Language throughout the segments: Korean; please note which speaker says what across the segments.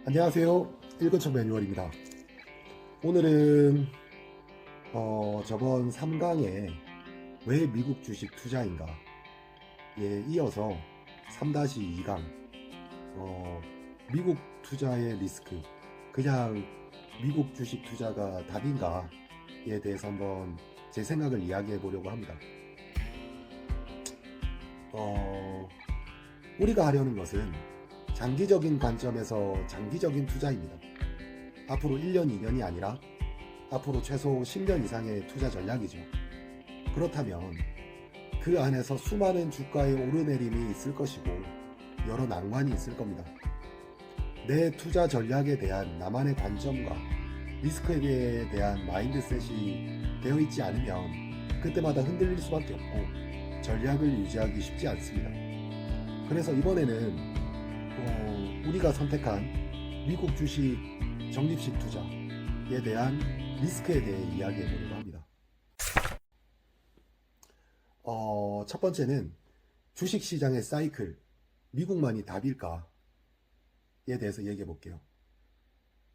Speaker 1: 안녕하세요. 일근청 매뉴얼입니다. 오늘은 저번 3강에 왜 미국 주식 투자인가 에 이어서 3-2강 미국 투자의 리스크, 그냥 미국 주식 투자가 답인가에 대해서 한번 제 생각을 이야기해 보려고 합니다. 우리가 하려는 것은 장기적인 관점에서 장기적인 투자입니다. 앞으로 1년, 2년이 아니라 앞으로 최소 10년 이상의 투자 전략이죠. 그렇다면 그 안에서 수많은 주가의 오르내림이 있을 것이고 여러 난관이 있을 겁니다. 내 투자 전략에 대한 나만의 관점과 리스크에 대한 마인드셋이 되어 있지 않으면 그때마다 흔들릴 수밖에 없고 전략을 유지하기 쉽지 않습니다. 그래서 이번에는 우리가 선택한 미국 주식 적립식 투자에 대한 리스크에 대해 이야기해 보려고 합니다. 첫 번째는 주식시장의 사이클, 미국만이 답일까에 대해서 얘기해 볼게요.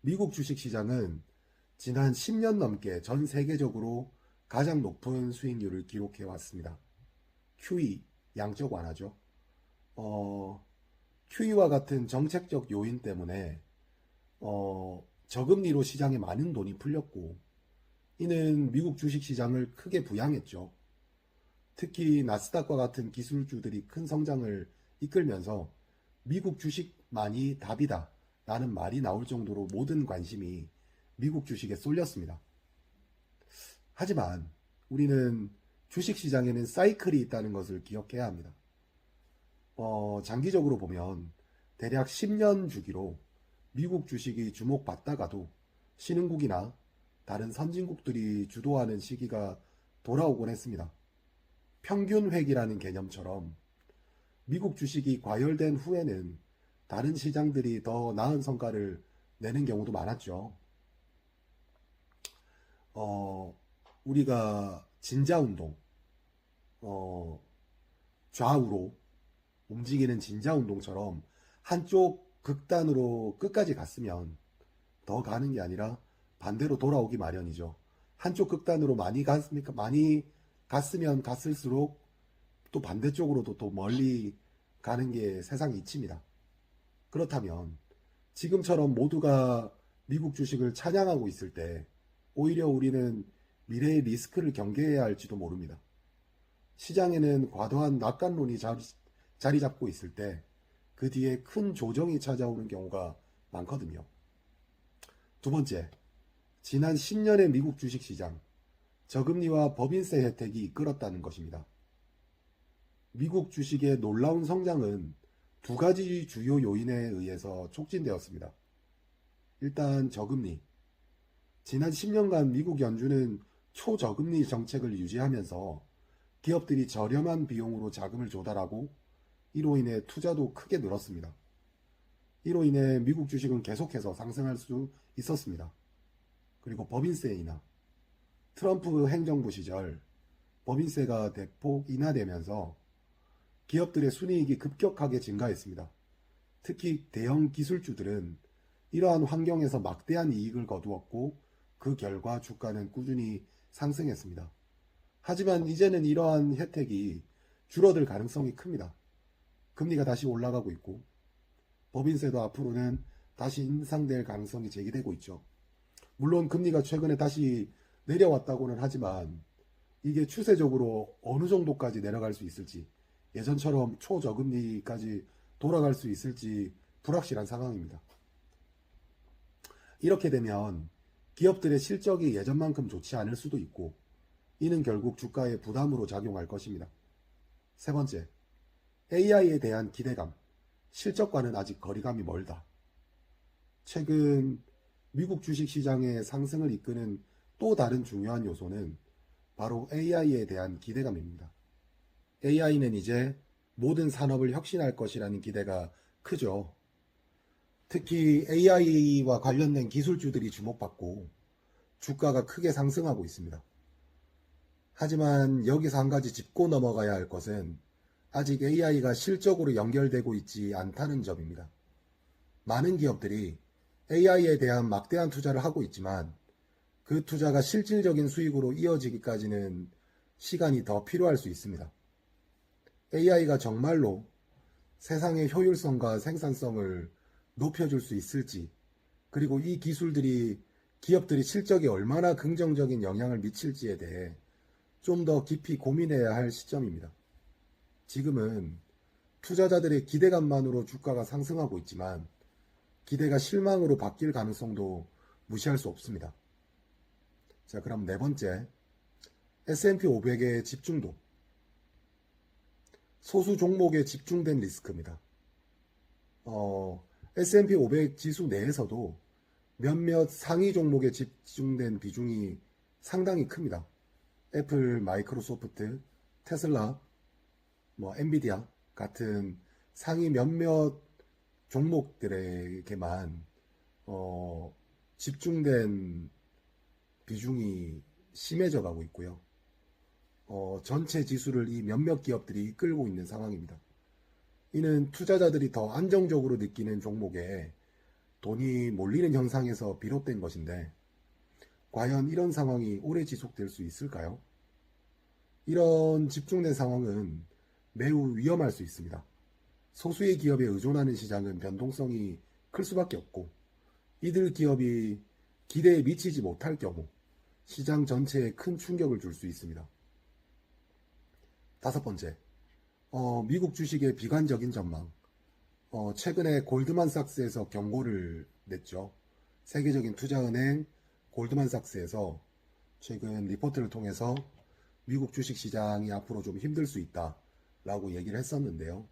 Speaker 1: 미국 주식시장은 지난 10년 넘게 전 세계적으로 가장 높은 수익률을 기록해 왔습니다. QE, 양적 완화죠. QE와 같은 정책적 요인 때문에 저금리로 시장에 많은 돈이 풀렸고, 이는 미국 주식시장을 크게 부양했죠. 특히 나스닥과 같은 기술주들이 큰 성장을 이끌면서 미국 주식만이 답이다 라는 말이 나올 정도로 모든 관심이 미국 주식에 쏠렸습니다. 하지만 우리는 주식시장에는 사이클이 있다는 것을 기억해야 합니다. 장기적으로 보면 대략 10년 주기로 미국 주식이 주목받다가도 신흥국이나 다른 선진국들이 주도하는 시기가 돌아오곤 했습니다. 평균 획이라는 개념처럼 미국 주식이 과열된 후에는 다른 시장들이 더 나은 성과를 내는 경우도 많았죠. 우리가 진자운동, 좌우로 움직이는 진자운동처럼 한쪽 극단으로 끝까지 갔으면 더 가는 게 아니라 반대로 돌아오기 마련이죠. 한쪽 극단으로 많이 갔으면 갔을수록 또 반대쪽으로도 또 멀리 가는 게 세상 이치입니다. 그렇다면 지금처럼 모두가 미국 주식을 찬양하고 있을 때 오히려 우리는 미래의 리스크를 경계해야 할지도 모릅니다. 시장에는 과도한 낙관론이 자리 잡고 있을 때 그 뒤에 큰 조정이 찾아오는 경우가 많거든요. 두 번째, 지난 10년의 미국 주식시장, 저금리와 법인세 혜택이 이끌었다는 것입니다. 미국 주식의 놀라운 성장은 두 가지 주요 요인에 의해서 촉진되었습니다. 일단 저금리. 지난 10년간 미국 연준은 초저금리 정책을 유지하면서 기업들이 저렴한 비용으로 자금을 조달하고 이로 인해 투자도 크게 늘었습니다. 이로 인해 미국 주식은 계속해서 상승할 수 있었습니다. 그리고 법인세 인하. 트럼프 행정부 시절 법인세가 대폭 인하되면서 기업들의 순이익이 급격하게 증가했습니다. 특히 대형 기술주들은 이러한 환경에서 막대한 이익을 거두었고 그 결과 주가는 꾸준히 상승했습니다. 하지만 이제는 이러한 혜택이 줄어들 가능성이 큽니다. 금리가 다시 올라가고 있고 법인세도 앞으로는 다시 인상될 가능성이 제기되고 있죠. 물론 금리가 최근에 다시 내려왔다고는 하지만 이게 추세적으로 어느 정도까지 내려갈 수 있을지, 예전처럼 초저금리까지 돌아갈 수 있을지 불확실한 상황입니다. 이렇게 되면 기업들의 실적이 예전만큼 좋지 않을 수도 있고 이는 결국 주가의 부담으로 작용할 것입니다. 세 번째, AI에 대한 기대감, 실적과는 아직 거리감이 멀다. 최근 미국 주식시장의 상승을 이끄는 또 다른 중요한 요소는 바로 AI에 대한 기대감입니다. AI는 이제 모든 산업을 혁신할 것이라는 기대가 크죠. 특히 AI와 관련된 기술주들이 주목받고 주가가 크게 상승하고 있습니다. 하지만 여기서 한 가지 짚고 넘어가야 할 것은 아직 AI가 실적으로 연결되고 있지 않다는 점입니다. 많은 기업들이 AI에 대한 막대한 투자를 하고 있지만 그 투자가 실질적인 수익으로 이어지기까지는 시간이 더 필요할 수 있습니다. AI가 정말로 세상의 효율성과 생산성을 높여줄 수 있을지, 그리고 이 기술들이 기업들이 실적에 얼마나 긍정적인 영향을 미칠지에 대해 좀 더 깊이 고민해야 할 시점입니다. 지금은 투자자들의 기대감만으로 주가가 상승하고 있지만 기대가 실망으로 바뀔 가능성도 무시할 수 없습니다. 자, 그럼 네 번째, S&P 500의 집중도. 소수 종목에 집중된 리스크입니다. S&P 500 지수 내에서도 몇몇 상위 종목에 집중된 비중이 상당히 큽니다. 애플, 마이크로소프트, 테슬라, 엔비디아 같은 상위 몇몇 종목들에게만 집중된 비중이 심해져 가고 있고요. 전체 지수를 이 몇몇 기업들이 이끌고 있는 상황입니다. 이는 투자자들이 더 안정적으로 느끼는 종목에 돈이 몰리는 현상에서 비롯된 것인데, 과연 이런 상황이 오래 지속될 수 있을까요? 이런 집중된 상황은 매우 위험할 수 있습니다. 소수의 기업에 의존하는 시장은 변동성이 클 수밖에 없고, 이들 기업이 기대에 미치지 못할 경우 시장 전체에 큰 충격을 줄 수 있습니다. 다섯 번째, 미국 주식의 비관적인 전망. 최근에 골드만삭스에서 경고를 냈죠. 세계적인 투자은행 골드만삭스에서 최근 리포트를 통해서 미국 주식 시장이 앞으로 좀 힘들 수 있다라고 얘기를 했었는데요.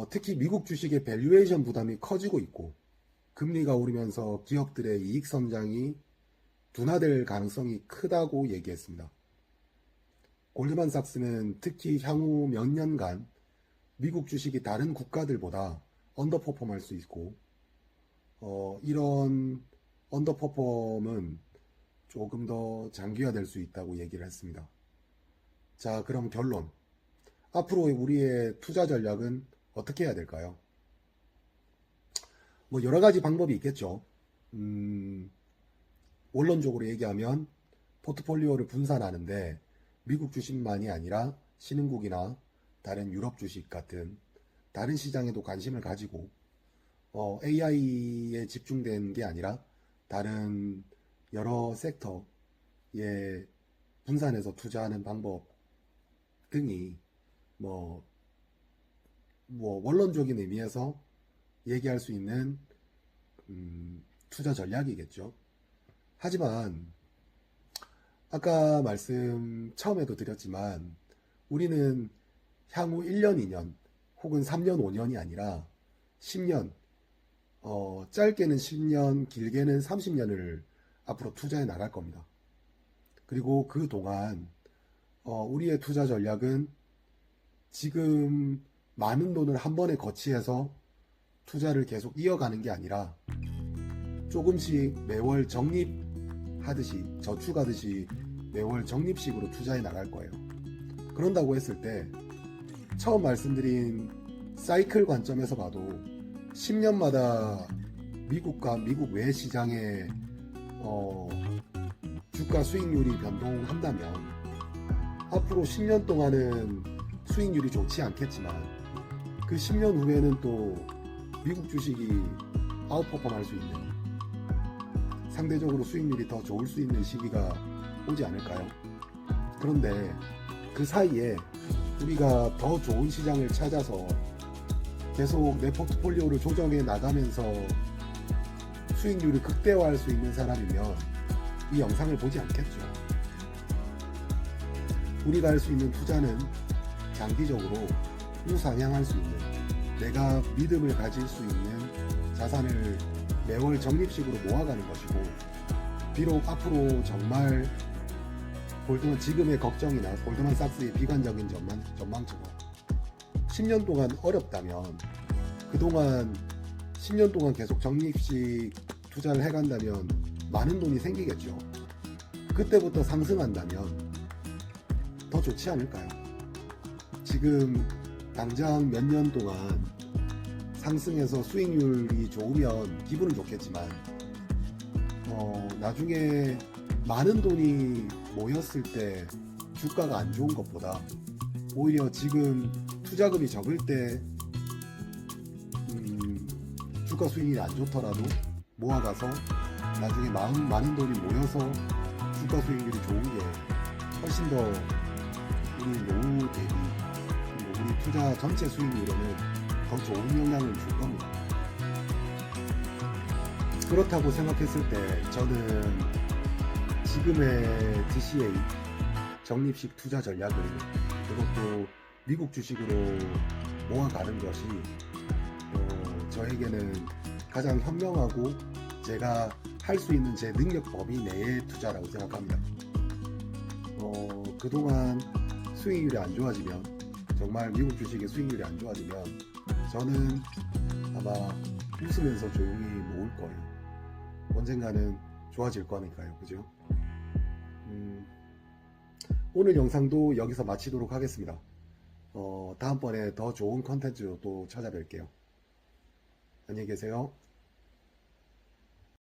Speaker 1: 특히 미국 주식의 밸류에이션 부담이 커지고 있고 금리가 오르면서 기업들의 이익 성장이 둔화될 가능성이 크다고 얘기했습니다. 골드만삭스는 특히 향후 몇 년간 미국 주식이 다른 국가들보다 언더퍼폼할 수 있고, 이런 언더퍼폼은 조금 더 장기화될 수 있다고 얘기를 했습니다. 자, 그럼 결론. 앞으로 우리의 투자 전략은 어떻게 해야 될까요? 여러 가지 방법이 있겠죠. 원론적으로 얘기하면 포트폴리오를 분산하는데 미국 주식만이 아니라 신흥국이나 다른 유럽 주식 같은 다른 시장에도 관심을 가지고 AI에 집중된 게 아니라 다른 여러 섹터에 분산해서 투자하는 방법 등이 원론적인 의미에서 얘기할 수 있는 투자 전략이겠죠. 하지만 아까 말씀 처음에도 드렸지만 우리는 향후 1년, 2년 혹은 3년, 5년이 아니라 10년, 짧게는 10년, 길게는 30년을 앞으로 투자해 나갈 겁니다. 그리고 그 동안 우리의 투자 전략은 지금 많은 돈을 한 번에 거치해서 투자를 계속 이어가는 게 아니라 조금씩 매월 적립하듯이, 저축하듯이 매월 적립식으로 투자해 나갈 거예요. 그런다고 했을 때 처음 말씀드린 사이클 관점에서 봐도 10년마다 미국과 미국 외 시장의 주가 수익률이 변동한다면 앞으로 10년 동안은 수익률이 좋지 않겠지만 그 10년 후에는 또 미국 주식이 아웃퍼폼 할 수 있는, 상대적으로 수익률이 더 좋을 수 있는 시기가 오지 않을까요? 그런데 그 사이에 우리가 더 좋은 시장을 찾아서 계속 내 포트폴리오를 조정해 나가면서 수익률을 극대화할 수 있는 사람이면 이 영상을 보지 않겠죠. 우리가 할 수 있는 투자는 장기적으로 우상향할 수 있는, 내가 믿음을 가질 수 있는 자산을 매월 적립식으로 모아가는 것이고, 비록 앞으로 정말 지금의 걱정이나 골드만삭스의 비관적인 전망처럼 10년 동안 어렵다면, 그동안 10년 동안 계속 적립식 투자를 해간다면 많은 돈이 생기겠죠. 그때부터 상승한다면 더 좋지 않을까요? 지금 당장 몇 년 동안 상승해서 수익률이 좋으면 기분은 좋겠지만 나중에 많은 돈이 모였을 때 주가가 안 좋은 것보다 오히려 지금 투자금이 적을 때 주가 수익이 안 좋더라도 모아가서 나중에 많은 돈이 모여서 주가 수익률이 좋은 게 훨씬 더 우리 노후 대비 그리고 우리 투자 전체 수익률에는 더 좋은 영향을 줄 겁니다. 그렇다고 생각했을 때 저는 지금의 DCA 적립식 투자 전략을 그것도 미국 주식으로 모아가는 것이 저에게는 가장 현명하고 제가 할 수 있는 제 능력 범위 내의 투자라고 생각합니다. 그동안 수익률이 안 좋아지면 정말 미국 주식의 수익률이 안 좋아지면 저는 아마 웃으면서 조용히 모을 거예요. 언젠가는 좋아질 거니까요. 그죠? 오늘 영상도 여기서 마치도록 하겠습니다. 다음번에 더 좋은 컨텐츠로 또 찾아뵐게요. 안녕히 계세요.